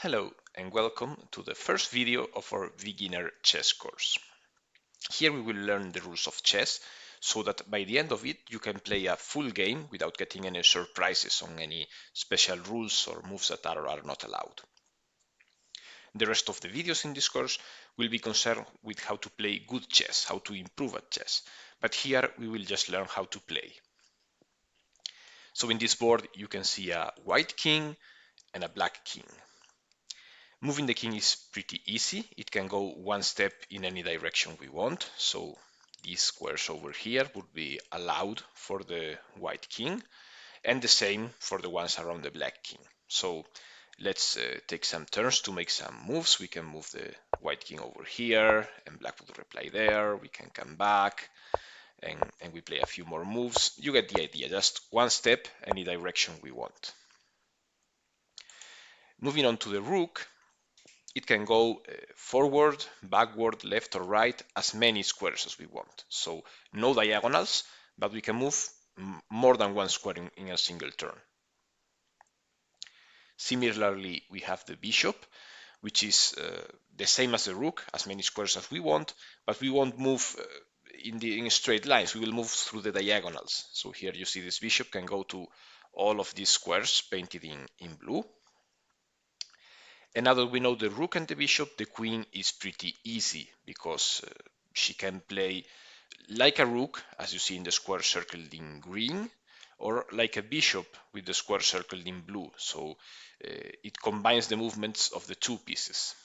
Hello and welcome to the first video of our beginner chess course. Here we will learn the rules of chess so that by the end of it you can play a full game without getting any surprises on any special rules or moves that are not allowed. The rest of the videos in this course will be concerned with how to play good chess, how to improve at chess, but here we will just learn how to play. So in this board you can see a white king and a black king. Moving the king is pretty easy. It can go one step in any direction we want. So these squares over here would be allowed for the white king, and the same for the ones around the black king. So let's take some turns to make some moves. We can move the white king over here, and black would reply there. We can come back, and we play a few more moves. You get the idea, just one step, any direction we want. Moving on to the rook, it can go forward, backward, left or right, as many squares as we want. So no diagonals, but we can move more than one square in a single turn. Similarly, we have the bishop, which is the same as the rook, as many squares as we want, but we won't move in straight lines. We will move through the diagonals. So here you see this bishop can go to all of these squares painted in blue. And now that we know the rook and the bishop, the queen is pretty easy because she can play like a rook, as you see in the square circled in green, or like a bishop with the square circled in blue. So it combines the movements of the two pieces.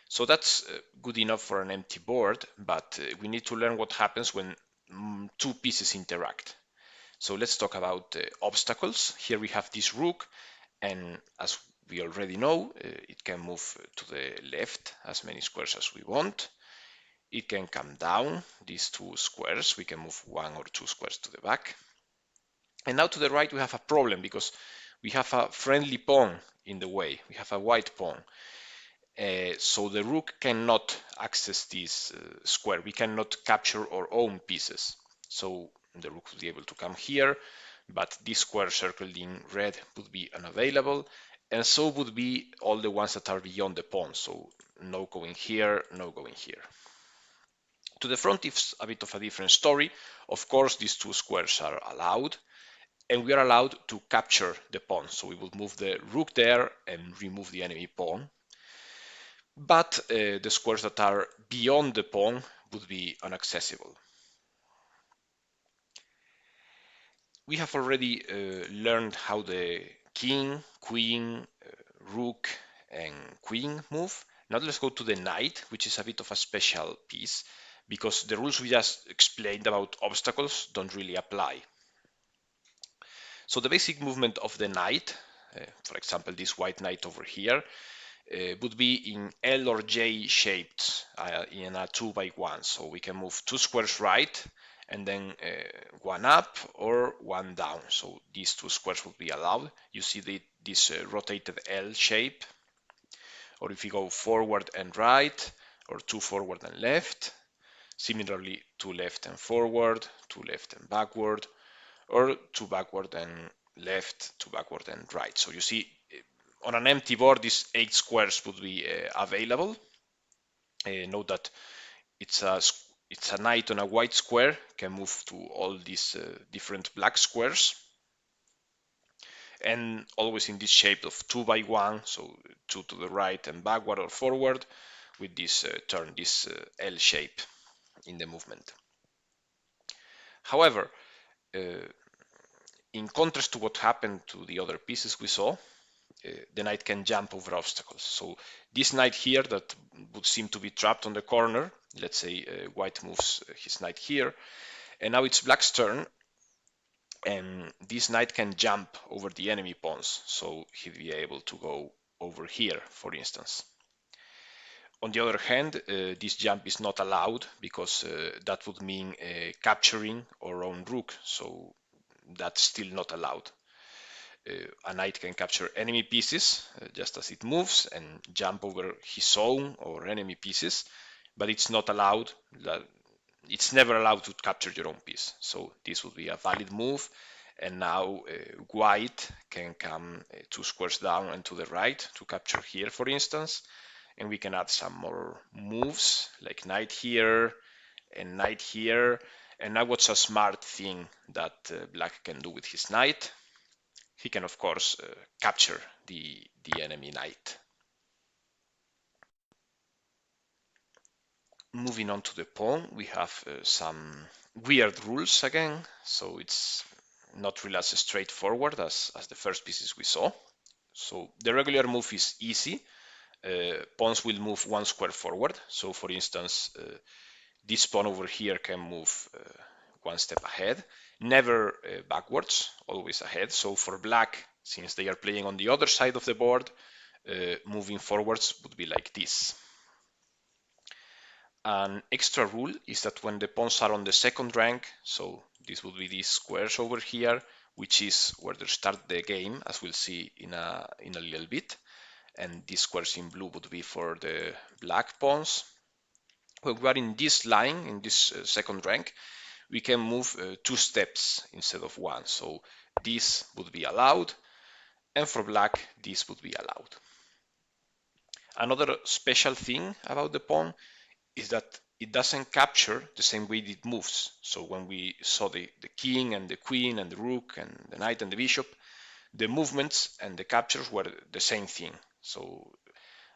So that's good enough for an empty board, but we need to learn what happens when two pieces interact. So let's talk about obstacles. Here we have this rook, and as we already know, it can move to the left as many squares as we want. It can come down these two squares. We can move one or two squares to the back. And now to the right we have a problem because we have a friendly pawn in the way. We have a white pawn. So the rook cannot access this square. We cannot capture our own pieces. So the rook would be able to come here, but this square circled in red would be unavailable, and so would be all the ones that are beyond the pawn. So no going here, no going here. To the front is a bit of a different story. Of course, these two squares are allowed, and we are allowed to capture the pawn. So we would move the rook there and remove the enemy pawn. But the squares that are beyond the pawn would be inaccessible. We have already learned how the king, queen, rook, and queen move. Now let's go to the knight, which is a bit of a special piece because the rules we just explained about obstacles don't really apply. So the basic movement of the knight, for example, this white knight over here, would be in L or J shaped in a 2x1. So we can move two squares right and then one up or one down. So these two squares would be allowed. You see this rotated L shape. Or if you go forward and right, or two forward and left. Similarly, two left and forward, two left and backward, or two backward and left, two backward and right. So you see, on an empty board, these 8 squares would be available. Note that it's a knight on a white square, can move to all these different black squares, and always in this shape of 2x1, so 2 to the right and backward or forward, with this turn, this L shape in the movement. However, in contrast to what happened to the other pieces we saw, the knight can jump over obstacles. So this knight here that would seem to be trapped on the corner, let's say white moves his knight here, and now it's black's turn, and this knight can jump over the enemy pawns, so he'd be able to go over here, for instance. On the other hand, this jump is not allowed because that would mean capturing our own rook, so that's still not allowed. A knight can capture enemy pieces just as it moves and jump over his own or enemy pieces, but it's not allowed. It's never allowed to capture your own piece. So this would be a valid move, And now white can come 2 squares down and to the right to capture here, for instance. And we can add some more moves like knight here and knight here. And now what's a smart thing that black can do with his knight? He can, of course, capture the enemy knight. Moving on to the pawn, we have some weird rules again. So it's not really as straightforward as the first pieces we saw. So the regular move is easy. Pawns will move 1 square forward. So for instance, this pawn over here can move 1 step ahead, never backwards, always ahead. So for black, since they are playing on the other side of the board, moving forwards would be like this. An extra rule is that when the pawns are on the second rank, so this would be these squares over here, which is where they start the game, as we'll see in a little bit, and these squares in blue would be for the black pawns. When we are in this line, in this second rank, we can move 2 steps instead of 1. So this would be allowed, and for black, this would be allowed. Another special thing about the pawn is that it doesn't capture the same way it moves. So when we saw the king and the queen and the rook and the knight and the bishop, the movements and the captures were the same thing. So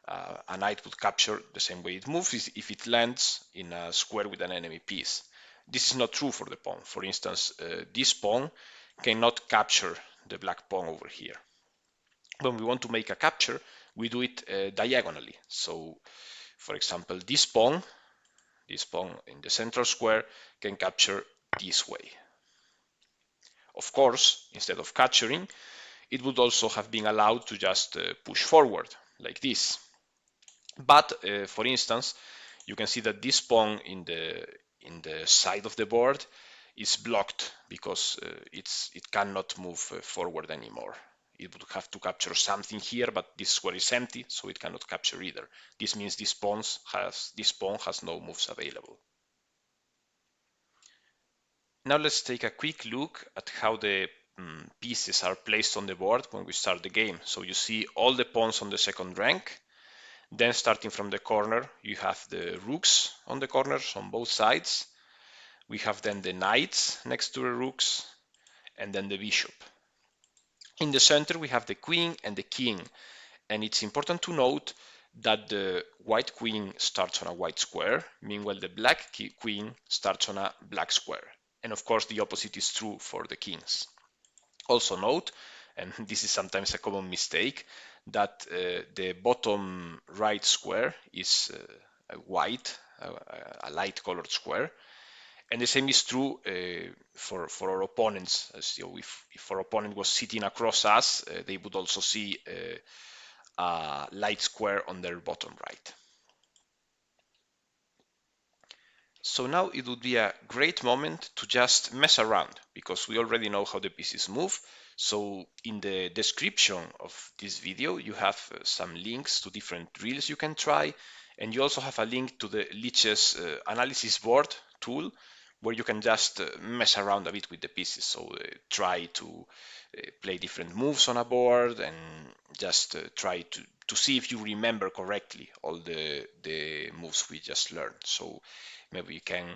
a knight would capture the same way it moves if it lands in a square with an enemy piece. This is not true for the pawn. For instance, this pawn cannot capture the black pawn over here. When we want to make a capture, we do it diagonally. So, for example, this pawn in the central square can capture this way. Of course, instead of capturing, it would also have been allowed to just push forward like this. But for instance, you can see that this pawn in the side of the board is blocked because it cannot move forward anymore. It would have to capture something here, but this square is empty, so it cannot capture either. This means this pawn has no moves available. Now let's take a quick look at how the pieces are placed on the board when we start the game. So you see all the pawns on the second rank. Then starting from the corner, you have the rooks on the corners on both sides. We have then the knights next to the rooks, and then the bishop. In the center, we have the queen and the king. And it's important to note that the white queen starts on a white square, meanwhile the black queen starts on a black square. And of course, the opposite is true for the kings. Also note, and this is sometimes a common mistake, that the bottom right square is white, a light colored square. And the same is true for our opponents. As, if our opponent was sitting across us, they would also see a light square on their bottom right. So now it would be a great moment to just mess around because we already know how the pieces move. So in the description of this video, you have some links to different drills you can try. And you also have a link to the Lichess analysis board tool where you can just mess around a bit with the pieces. So try to play different moves on a board and just try to see if you remember correctly all the moves we just learned. So maybe you can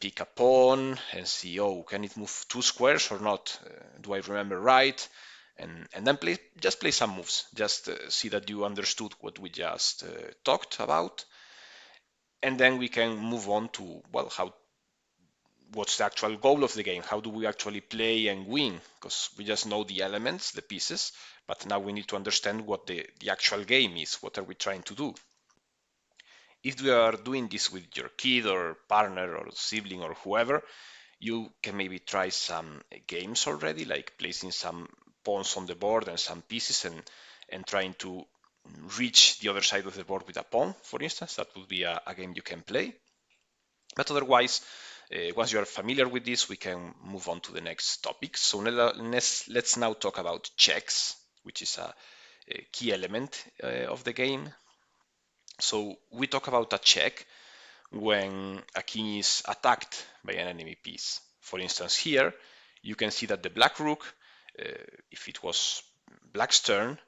pick a pawn and see, oh, can it move 2 squares or not? Do I remember right? And then just play some moves. Just see that you understood what we just talked about. And then we can move on to, well, what's the actual goal of the game? How do we actually play and win? Because we just know the elements, the pieces, but now we need to understand what the actual game is. What are we trying to do? If you are doing this with your kid or partner or sibling or whoever, you can maybe try some games already, like placing some pawns on the board and some pieces and trying to reach the other side of the board with a pawn, for instance. That would be a game you can play. But otherwise, once you are familiar with this, we can move on to the next topic. So let's now talk about checks, which is a key element of the game. So we talk about a check when a king is attacked by an enemy piece. For instance, here you can see that the black rook, if it was black's turn,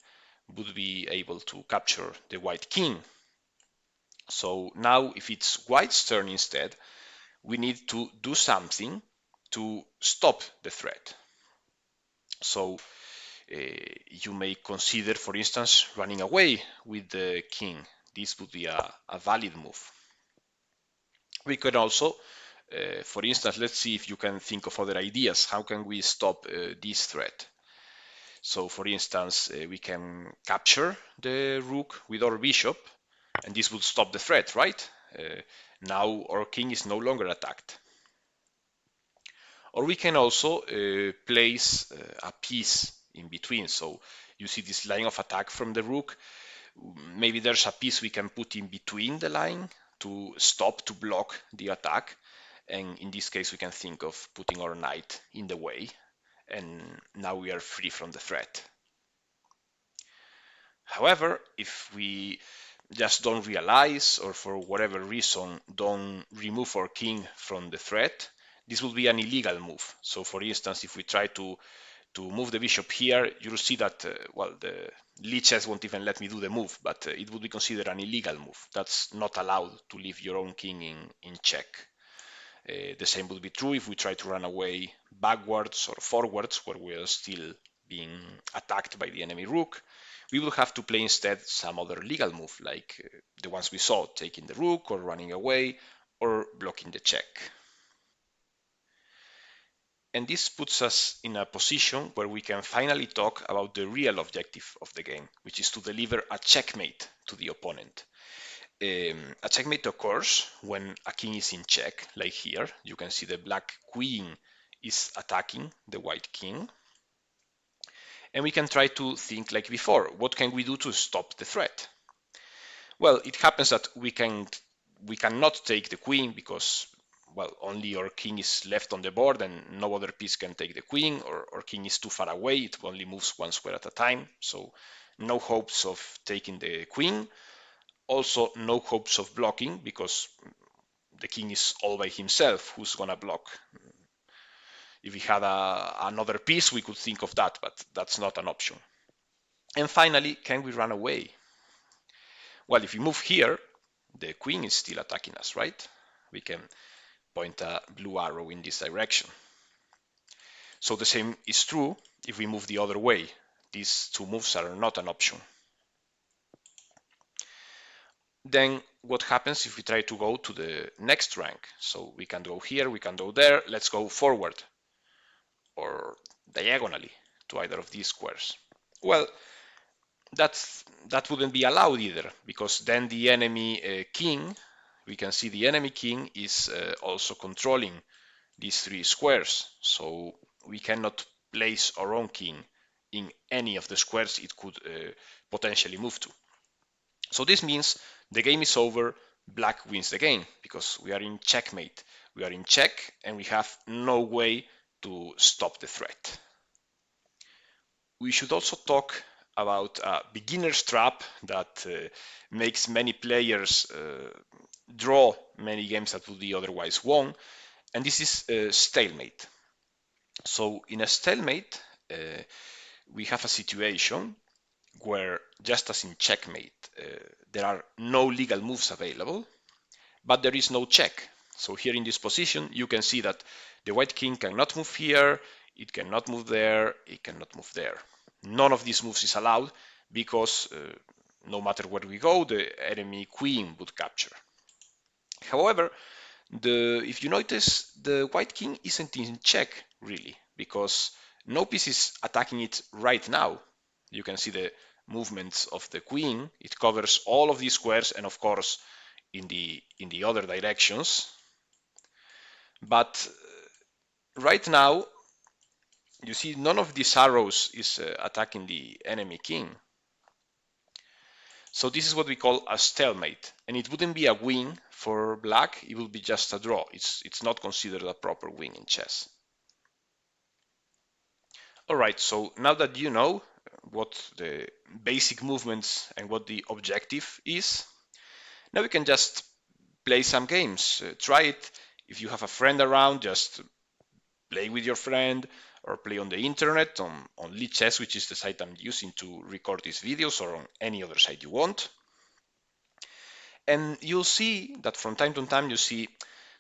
would be able to capture the white king. So now if it's white's turn instead, we need to do something to stop the threat. So you may consider, for instance, running away with the king. This would be a valid move. We could also, for instance, let's see if you can think of other ideas. How can we stop this threat? So for instance, we can capture the rook with our bishop, and this would stop the threat, right? Now our king is no longer attacked. Or we can also place a piece in between. So you see this line of attack from the rook. Maybe there's a piece we can put in between the line to stop, to block the attack. And in this case, we can think of putting our knight in the way. And now we are free from the threat. However, if we just don't realize, or for whatever reason don't remove our king from the threat, this will be an illegal move. So for instance, if we try to move the bishop here, you'll see that, well, the Lichess won't even let me do the move, but it would be considered an illegal move. That's not allowed to leave your own king in check. The same would be true if we try to run away backwards or forwards, where we are still being attacked by the enemy rook. We will have to play instead some other legal move, like the ones we saw, taking the rook or running away or blocking the check. And this puts us in a position where we can finally talk about the real objective of the game, which is to deliver a checkmate to the opponent. A checkmate occurs when a king is in check, like here. You can see the black queen is attacking the white king. And we can try to think like before. What can we do to stop the threat? Well, it happens that we cannot take the queen because, well, only our king is left on the board and no other piece can take the queen, or our king is too far away. It only moves one square at a time. So no hopes of taking the queen. Also, no hopes of blocking because the king is all by himself. Who's gonna block? If we had another piece, we could think of that, but that's not an option. And finally, can we run away? Well, if we move here, the queen is still attacking us, right? We can point a blue arrow in this direction. So the same is true if we move the other way. These two moves are not an option. Then what happens if we try to go to the next rank? So we can go here, we can go there. Let's go forward or diagonally to either of these squares. Well, that wouldn't be allowed either, because then the enemy king, we can see the enemy king is also controlling these three squares. So we cannot place our own king in any of the squares it could potentially move to. So this means the game is over, black wins the game, because we are in checkmate. We are in check and we have no way to stop the threat. We should also talk about a beginner's trap that makes many players draw many games that would be otherwise won, and this is stalemate. So in a stalemate, we have a situation where, just as in checkmate, there are no legal moves available, but there is no check. So here in this position, you can see that the white king cannot move here, it cannot move there, it cannot move there. None of these moves is allowed because no matter where we go, the enemy queen would capture. However, if you notice, the white king isn't in check really, because no piece is attacking it right now. You can see the movements of the queen. It covers all of these squares and of course in the other directions. But right now, you see none of these arrows is attacking the enemy king. So this is what we call a stalemate, and it wouldn't be a win for black, it would be just a draw. It's not considered a proper win in chess. All right, so now that you know what the basic movements and what the objective is, now we can just play some games. Try it. If you have a friend around, just play with your friend or play on the internet, on Lichess, which is the site I'm using to record these videos, or on any other site you want. And you'll see that from time to time you see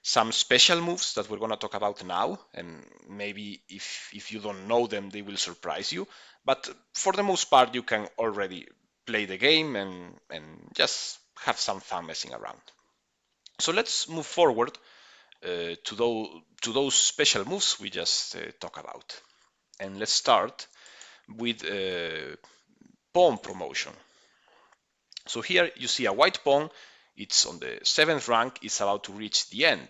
some special moves that we're going to talk about now, and maybe if you don't know them, they will surprise you. But for the most part, you can already play the game and just have some fun messing around. So let's move forward to those special moves we just talked about. And let's start with pawn promotion. So here you see a white pawn, it's on the 7th rank, it's about to reach the end.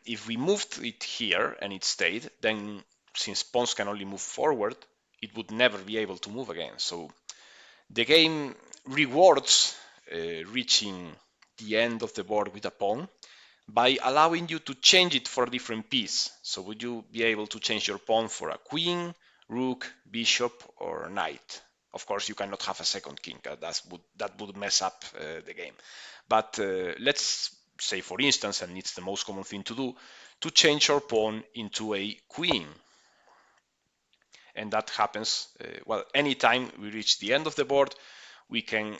If we moved it here and it stayed, then since pawns can only move forward, it would never be able to move again. So the game rewards reaching the end of the board with a pawn by allowing you to change it for a different piece. So would you be able to change your pawn for a queen, rook, bishop, or knight? Of course, you cannot have a second king. That would mess up the game. But let's say, for instance, and it's the most common thing to do, to change your pawn into a queen. And that happens, well, anytime we reach the end of the board, we can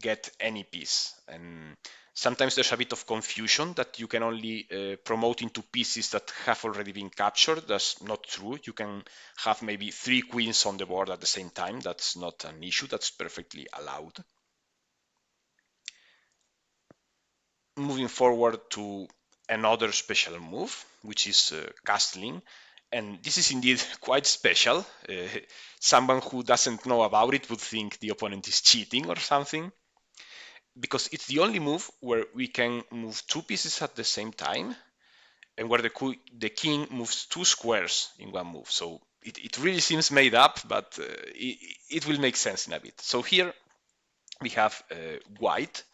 get any piece. And sometimes there's a bit of confusion that you can only promote into pieces that have already been captured. That's not true. You can have maybe 3 queens on the board at the same time. That's not an issue. That's perfectly allowed. Moving forward to another special move, which is castling. And this is indeed quite special. Someone who doesn't know about it would think the opponent is cheating or something, because it's the only move where we can move 2 pieces at the same time, and where the king moves 2 squares in one move. So it really seems made up, but it will make sense in a bit. So here we have white.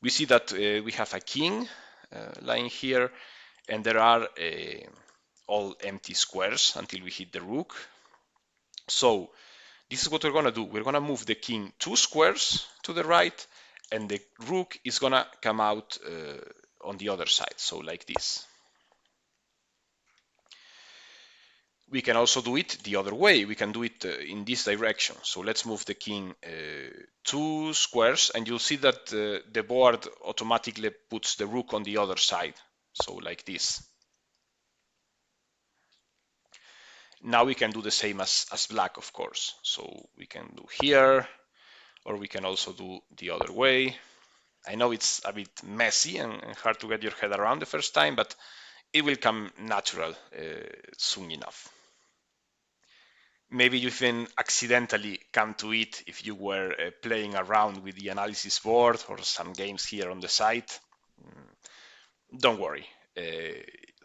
We see that we have a king lying here, and there are all empty squares until we hit the rook. So this is what we're going to do. We're going to move the king 2 squares to the right, and the rook is going to come out on the other side, so like this. We can also do it the other way. We can do it in this direction. So let's move the king 2 squares, and you'll see that the board automatically puts the rook on the other side, so like this. Now we can do the same as black, of course. So we can do here, or we can also do the other way. I know it's a bit messy and hard to get your head around the first time, but it will come natural soon enough. Maybe you even accidentally come to it if you were playing around with the analysis board or some games here on the site. Don't worry.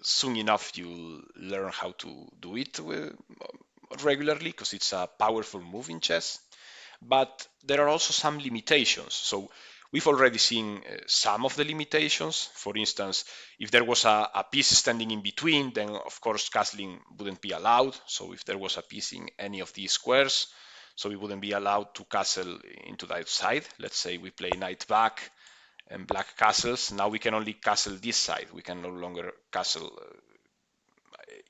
Soon enough you'll learn how to do it regularly, because it's a powerful move in chess. But there are also some limitations. So we've already seen some of the limitations. For instance, if there was a piece standing in between, then of course castling wouldn't be allowed. So if there was a piece in any of these squares, so we wouldn't be allowed to castle into that side. Let's say we play knight back and black castles. Now we can only castle this side. We can no longer castle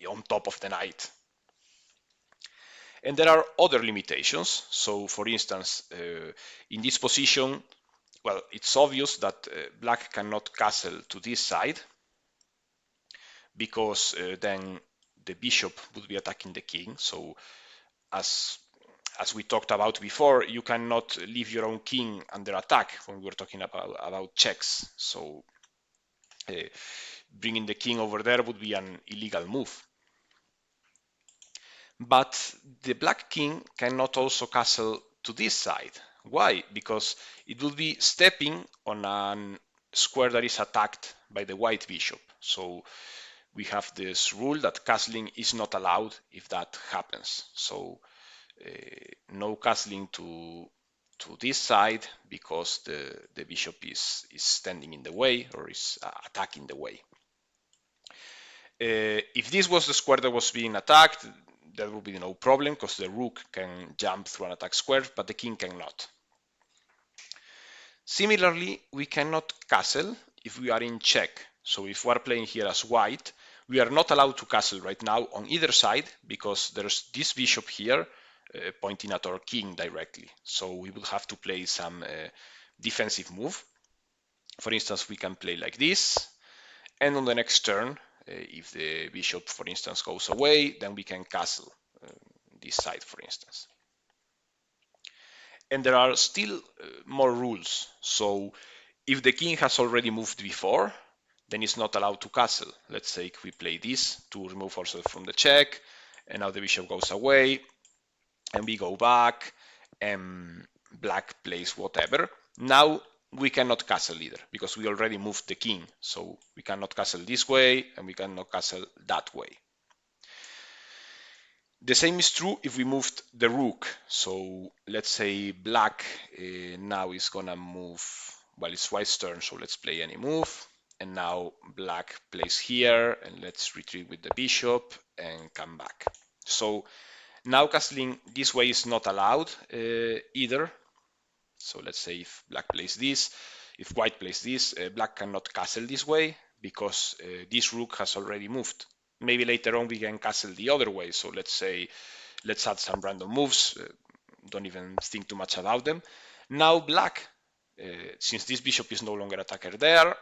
on top of the knight. And there are other limitations. So for instance, in this position, well, it's obvious that black cannot castle to this side, because then the bishop would be attacking the king. So as we talked about before, you cannot leave your own king under attack when we're talking about checks. So bringing the king over there would be an illegal move. But the black king cannot also castle to this side. Why? Because it will be stepping on a square that is attacked by the white bishop. So we have this rule that castling is not allowed if that happens. So no castling to this side, because the bishop is standing in the way, or is attacking the way. If this was the square that was being attacked, there would be no problem, because the rook can jump through an attack square, but the king cannot. Similarly, we cannot castle if we are in check. So if we are playing here as white, We are not allowed to castle right now on either side because there's this bishop here pointing at our king directly. So we will have to play some defensive move. For instance, we can play like this, and on the next turn, if the bishop, for instance, goes away, then we can castle this side, for instance. And there are still more rules. So if the king has already moved before, then it's not allowed to castle. Let's say we play this to remove ourselves from the check, and now the bishop goes away, and we go back, and black plays whatever. Now we cannot castle either, because we already moved the king, so we cannot castle this way, and we cannot castle that way. The same is true if we moved the rook. So let's say black now is gonna move, well, it's white's turn, so let's play any move. And now black plays here, and let's retreat with the bishop and come back. So now castling this way is not allowed either. So let's say if black plays this, if white plays this, black cannot castle this way because this rook has already moved. Maybe later on we can castle the other way. So let's say, let's add some random moves. Don't even think too much about them. Now black, since this bishop is no longer attacker there,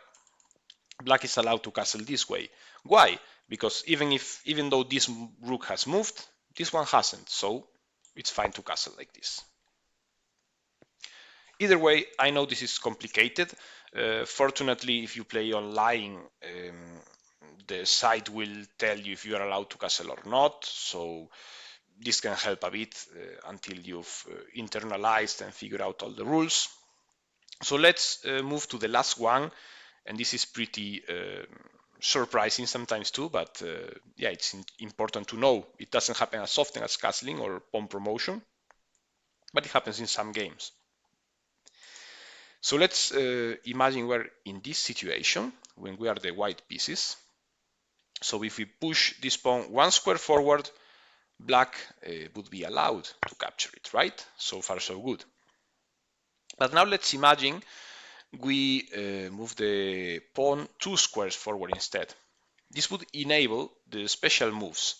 black is allowed to castle this way. Why? Because even though this rook has moved, this one hasn't. So it's fine to castle like this. Either way, I know this is complicated. Fortunately, if you play online, the site will tell you if you are allowed to castle or not. So this can help a bit until you've internalized and figured out all the rules. So let's move to the last one. And this is pretty surprising sometimes too, but yeah, it's important to know. It doesn't happen as often as castling or pawn promotion, but it happens in some games. So let's imagine we're in this situation when we are the white pieces. So if we push this pawn one square forward, black would be allowed to capture it, right? So far so good. But now let's imagine we move the pawn 2 squares forward instead. This would enable the special moves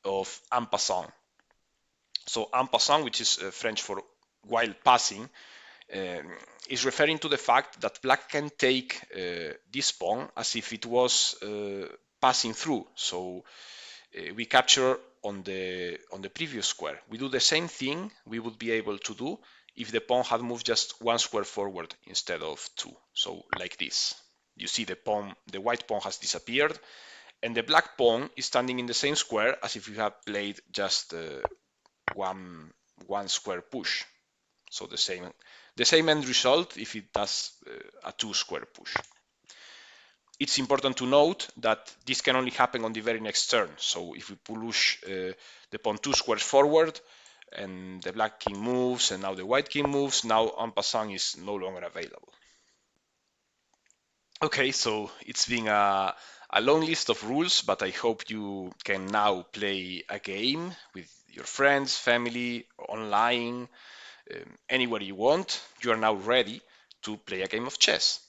of en passant. So en passant, which is French for while passing, is referring to the fact that black can take this pawn as if it was passing through. So we capture on the previous square. We do the same thing we would be able to do if the pawn had moved just one square forward instead of two. So like this. You see the white pawn has disappeared, and the black pawn is standing in the same square as if you had played just one square push. So the same end result if it does a 2 square push. It's important to note that this can only happen on the very next turn. So if we push the pawn 2 squares forward and the black king moves and now the white king moves, now en passant is no longer available. Okay, so it's been a long list of rules, but I hope you can now play a game with your friends, family, online, anywhere you want. You are now ready to play a game of chess.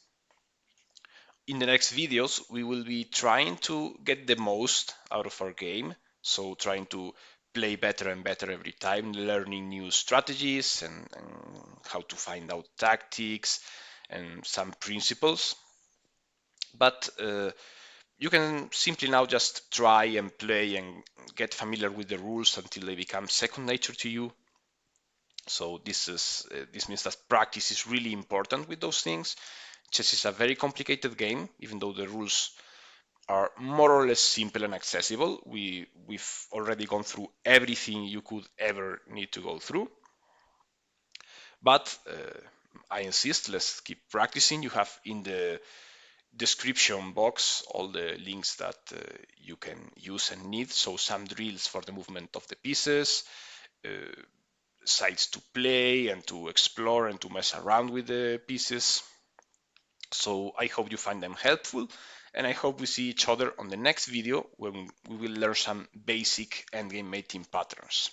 In the next videos, we will be trying to get the most out of our game. So trying to play better and better every time, learning new strategies and how to find out tactics and some principles. But you can simply now just try and play and get familiar with the rules until they become second nature to you. So this means that practice is really important with those things. Chess is a very complicated game, even though the rules are more or less simple and accessible. We've already gone through everything you could ever need to go through. But I insist, let's keep practicing. You have in the description box all the links that you can use and need. So some drills for the movement of the pieces, sites to play and to explore and to mess around with the pieces. So I hope you find them helpful, and I hope we see each other on the next video when we will learn some basic endgame mating patterns.